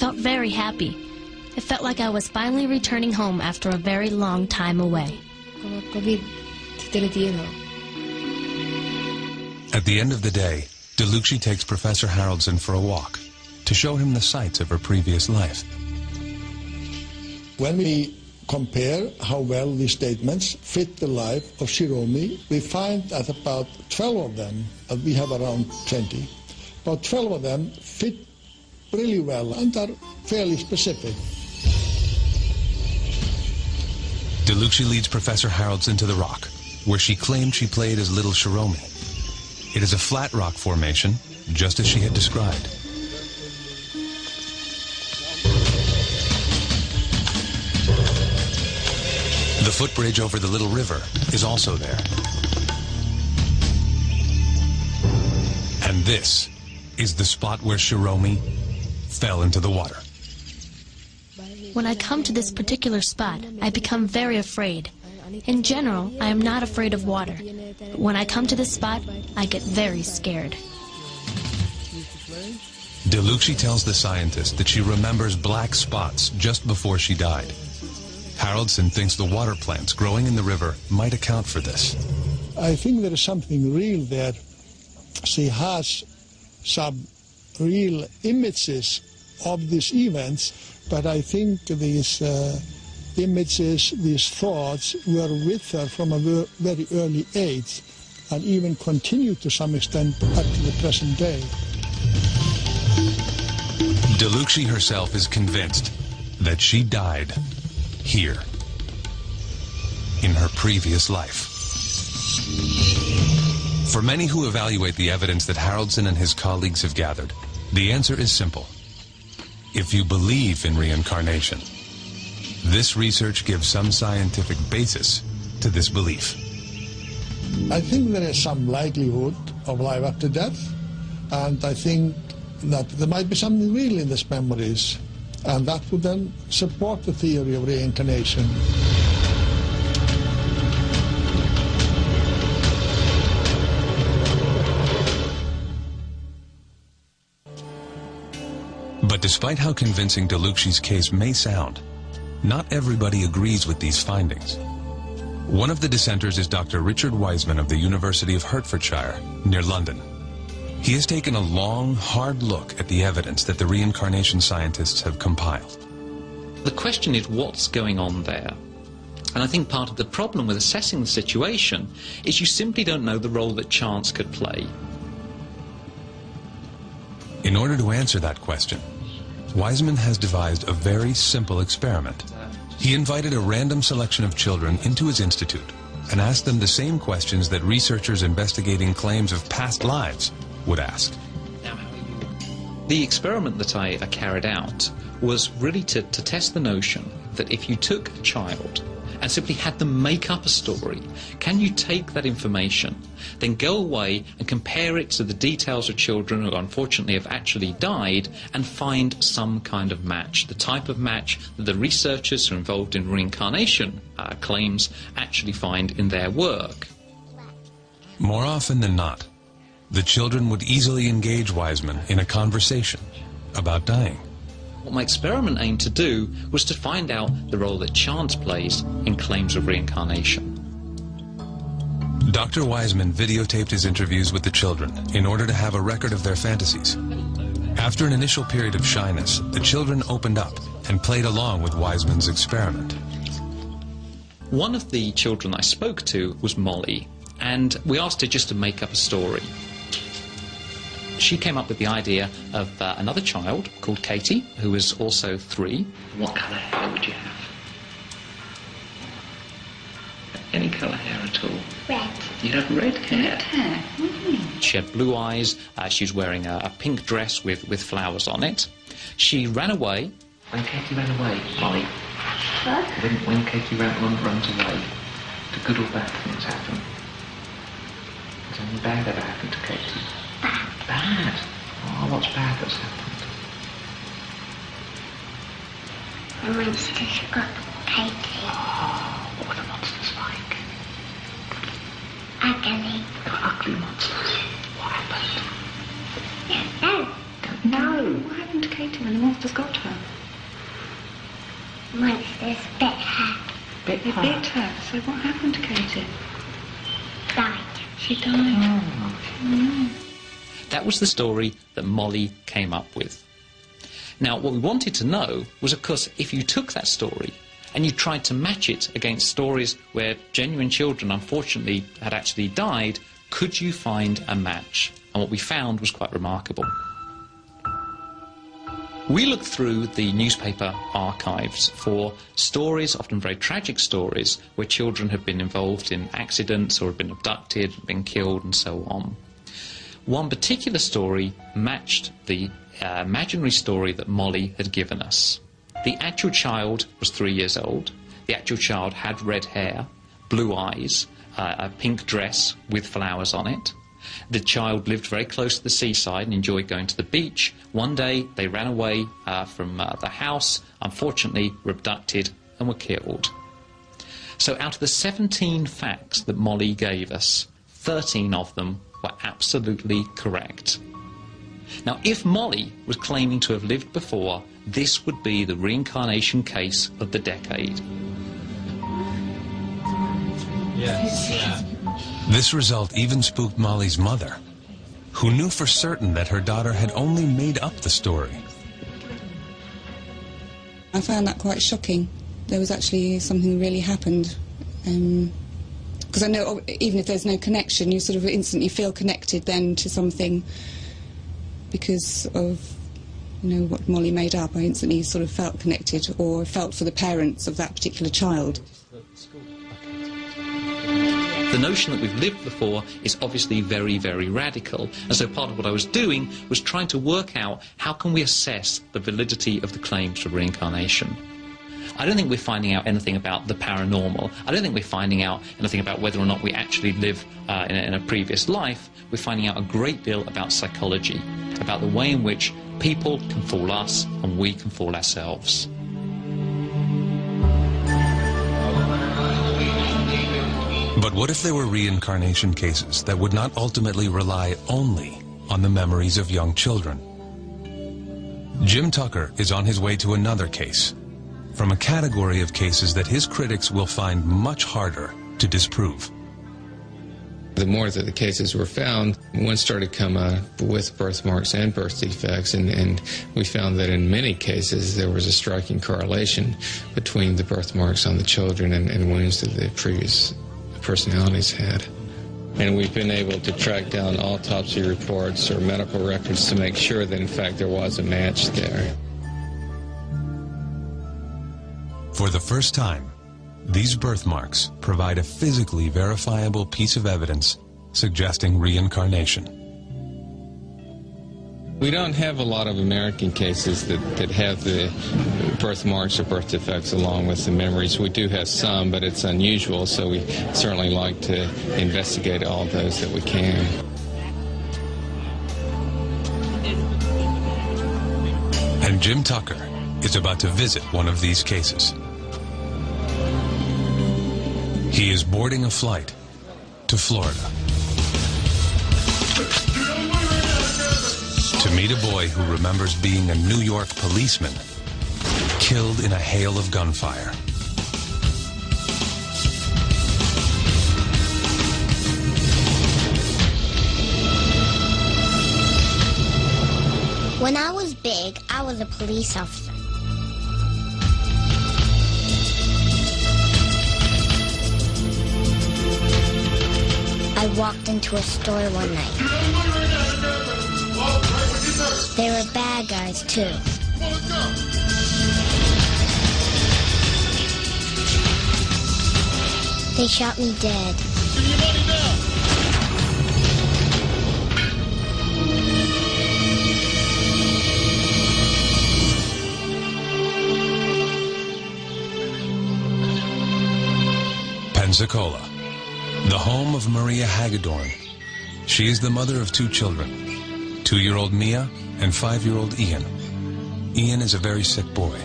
felt very happy. It felt like I was finally returning home after a very long time away. At the end of the day, DeLucci takes Professor Haraldson for a walk to show him the sights of her previous life. When we compare how well these statements fit the life of Shiromi, we find that about 12 of them, we have around 20, about 12 of them fit really well and are fairly specific. DeLucci leads Professor Haraldson to the rock, where she claimed she played as little Shiromi. It is a flat rock formation, just as she had described. The footbridge over the little river is also there. And this is the spot where Shiromi fell into the water. When I come to this particular spot, I become very afraid. In general, I am not afraid of water. But when I come to this spot, I get very scared. DeLucci tells the scientist that she remembers black spots just before she died. Haraldson thinks the water plants growing in the river might account for this. I think there is something real there. She has some real images of these events, but I think these images, these thoughts were with her from a very early age and even continue to some extent up to the present day. DeLucci herself is convinced that she died here, in her previous life. For many who evaluate the evidence that Haraldson and his colleagues have gathered, the answer is simple. If you believe in reincarnation, this research gives some scientific basis to this belief. I think there is some likelihood of life after death, and I think that there might be something real in these memories, and that would then support the theory of reincarnation. But despite how convincing DeLucci's case may sound, not everybody agrees with these findings. One of the dissenters is Dr. Richard Wiseman of the University of Hertfordshire, near London. He has taken a long, hard look at the evidence that the reincarnation scientists have compiled. The question is what's going on there? And I think part of the problem with assessing the situation is you simply don't know the role that chance could play. In order to answer that question, Wiseman has devised a very simple experiment. He invited a random selection of children into his institute and asked them the same questions that researchers investigating claims of past lives would ask. The experiment that I carried out was really to test the notion that if you took a child and simply had them make up a story, can you take that information, then go away and compare it to the details of children who unfortunately have actually died and find some kind of match, the type of match that the researchers who are involved in reincarnation claims actually find in their work. More often than not, the children would easily engage Wiseman in a conversation about dying. What my experiment aimed to do was to find out the role that chance plays in claims of reincarnation. Dr. Wiseman videotaped his interviews with the children in order to have a record of their fantasies. After an initial period of shyness, the children opened up and played along with Wiseman's experiment. One of the children I spoke to was Molly, and we asked her just to make up a story. She came up with the idea of another child called Katie, who was also 3. What colour hair would you have? Any colour hair at all? Red. You'd have red hair? Red hair. Mm. She had blue eyes. She was wearing a pink dress with flowers on it. She ran away. When Katie ran away, Molly? What? When Katie runs away, do good or bad things happen? Has anything bad ever happened to Katie? Bad. Bad? Oh, what's bad that's happened? The monsters got Katie. Oh, what were the monsters like? Ugly. They were ugly monsters. What happened? No. Don't No. What happened to Katie when the monsters got her? Monsters bit her. They bit her. So what happened to Katie? Died. She died. Oh. That was the story that Molly came up with. Now, what we wanted to know was, of course, if you took that story and you tried to match it against stories where genuine children, unfortunately, had actually died, could you find a match? And what we found was quite remarkable. We looked through the newspaper archives for stories, often very tragic stories, where children had been involved in accidents or had been abducted, been killed, and so on. One particular story matched the imaginary story that Molly had given us. The actual child was 3 years old. The actual child had red hair, blue eyes, a pink dress with flowers on it. The child lived very close to the seaside and enjoyed going to the beach. One day they ran away from the house, unfortunately were abducted and were killed. So out of the 17 facts that Molly gave us, 13 of them were absolutely correct. Now, if Molly was claiming to have lived before, this would be the reincarnation case of the decade. Yes, yeah. This result even spooked Molly's mother, who knew for certain that her daughter had only made up the story. I found that quite shocking. There was actually something really happened. Because I know even if there's no connection, you sort of instantly feel connected then to something because of, you know, what Molly made up. I instantly sort of felt connected or felt for the parents of that particular child. The notion that we've lived before is obviously very, very radical. And so part of what I was doing was trying to work out how can we assess the validity of the claims for reincarnation. I don't think we're finding out anything about the paranormal. I don't think we're finding out anything about whether or not we actually live in a previous life. We're finding out a great deal about psychology, about the way in which people can fool us and we can fool ourselves. But what if there were reincarnation cases that would not ultimately rely only on the memories of young children? Jim Tucker is on his way to another case, from a category of cases that his critics will find much harder to disprove. The more that the cases were found, one started to come with birthmarks and birth defects, and we found that in many cases there was a striking correlation between the birthmarks on the children and wounds that the previous personalities had. And we've been able to track down autopsy reports or medical records to make sure that in fact there was a match there. For the first time, these birthmarks provide a physically verifiable piece of evidence suggesting reincarnation. We don't have a lot of American cases that have the birthmarks or birth defects along with the memories. We do have some, but it's unusual, so we certainly like to investigate all those that we can. And Jim Tucker is about to visit one of these cases. He is boarding a flight to Florida to meet a boy who remembers being a New York policeman killed in a hail of gunfire. When I was big, I was a police officer. I walked into a store one night. They were bad guys, too. They shot me dead. Pensacola, the home of Maria Hagedorn. She is the mother of 2 children, 2-year-old Mia and 5-year-old Ian. Ian is a very sick boy.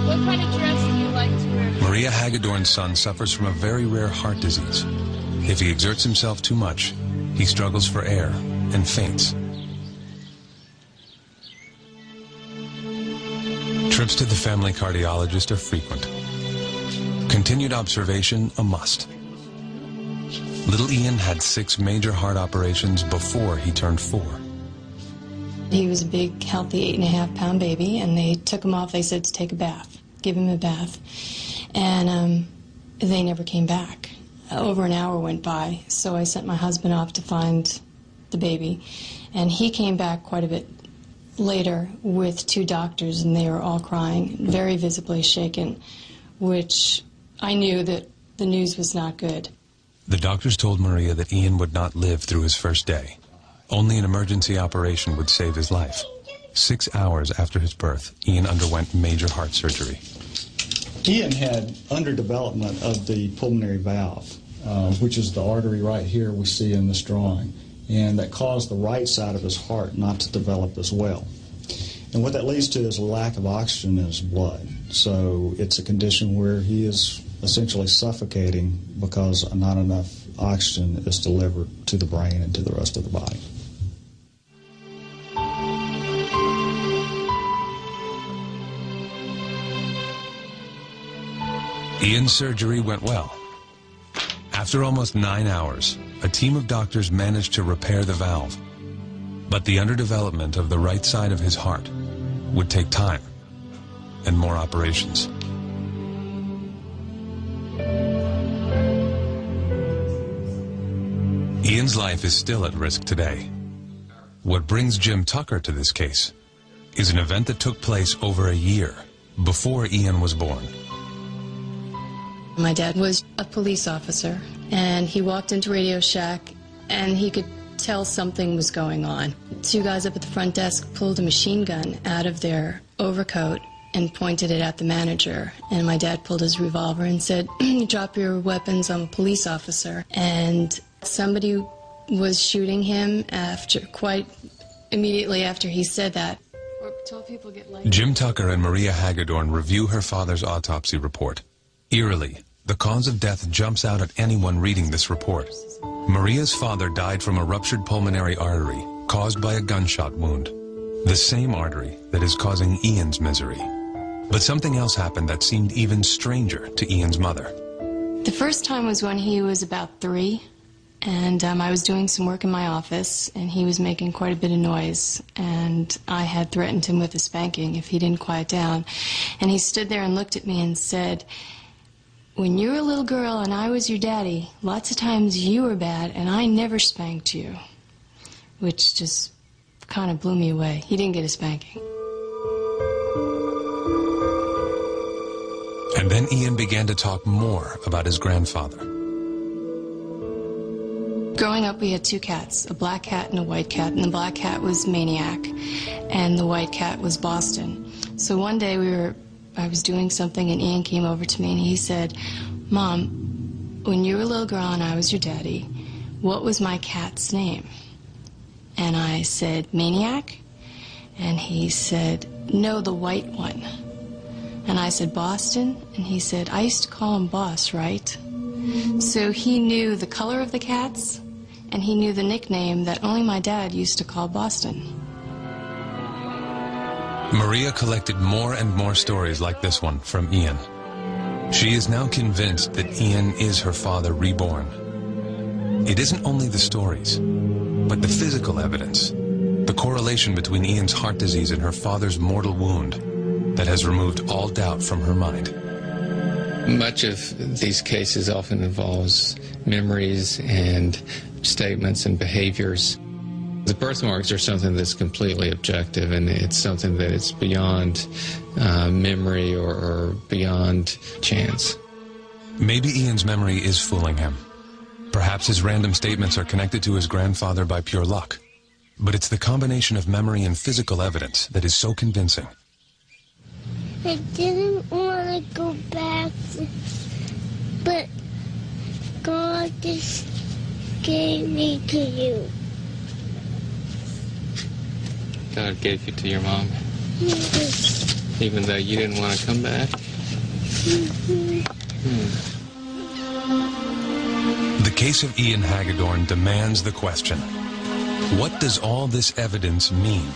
What kind of dress do you like to wear? Maria Hagedorn's son suffers from a very rare heart disease. If he exerts himself too much, he struggles for air and faints. Trips to the family cardiologist are frequent. Continued observation a must. Little Ian had 6 major heart operations before he turned 4. He was a big, healthy 8.5-pound baby, and they took him off. They said to take a bath, give him a bath. And they never came back. Over an hour went by, so I sent my husband off to find the baby. And he came back quite a bit later with 2 doctors, and they were all crying, very visibly shaken, which I knew that the news was not good. The doctors told Maria that Ian would not live through his first day. Only an emergency operation would save his life. 6 hours after his birth, Ian underwent major heart surgery. Ian had underdevelopment of the pulmonary valve, which is the artery right here we see in this drawing, and that caused the right side of his heart not to develop as well. And what that leads to is a lack of oxygen in his blood. So it's a condition where he is essentially suffocating because not enough oxygen is delivered to the brain and to the rest of the body. Ian's surgery went well. After almost 9 hours, a team of doctors managed to repair the valve. But the underdevelopment of the right side of his heart would take time and more operations. Ian's life is still at risk today. What brings Jim Tucker to this case is an event that took place over a year before Ian was born. My dad was a police officer, and he walked into Radio Shack, and he could tell something was going on. 2 guys up at the front desk pulled a machine gun out of their overcoat and pointed it at the manager. And my dad pulled his revolver and said, "Drop your weapons, I'm a police officer." And somebody was shooting him quite immediately after he said that. Jim Tucker and Maria Hagedorn review her father's autopsy report. Eerily, the cause of death jumps out at anyone reading this report. Maria's father died from a ruptured pulmonary artery caused by a gunshot wound, the same artery that is causing Ian's misery. But something else happened that seemed even stranger to Ian's mother. The first time was when he was about 3, and I was doing some work in my office, and he was making quite a bit of noise, and I had threatened him with a spanking if he didn't quiet down. And he stood there and looked at me and said, "When you were a little girl and I was your daddy, lots of times you were bad and I never spanked you," which just kind of blew me away. He didn't get a spanking. And then Ian began to talk more about his grandfather. Growing up, we had 2 cats, a black cat and a white cat, and the black cat was Maniac, and the white cat was Boston. So one day I was doing something, and Ian came over to me and he said, "Mom, when you were a little girl and I was your daddy, what was my cat's name?" And I said, "Maniac?" And he said, "No, the white one." And I said, "Boston?" And he said, "I used to call him Boss, right?" So he knew the color of the cats, and he knew the nickname that only my dad used to call Boston. Maria collected more and more stories like this one from Ian. She is now convinced that Ian is her father reborn. It isn't only the stories, but the physical evidence, the correlation between Ian's heart disease and her father's mortal wound that has removed all doubt from her mind. Much of these cases often involves memories and statements and behaviors. The birthmarks are something that's completely objective, and it's something that is beyond memory or beyond chance. Maybe Ian's memory is fooling him. Perhaps his random statements are connected to his grandfather by pure luck. But it's the combination of memory and physical evidence that is so convincing. I didn't want to go back, but God just gave me to you. God gave you to your mom? Even though you didn't want to come back? The case of Ian Hagedorn demands the question, What does all this evidence mean?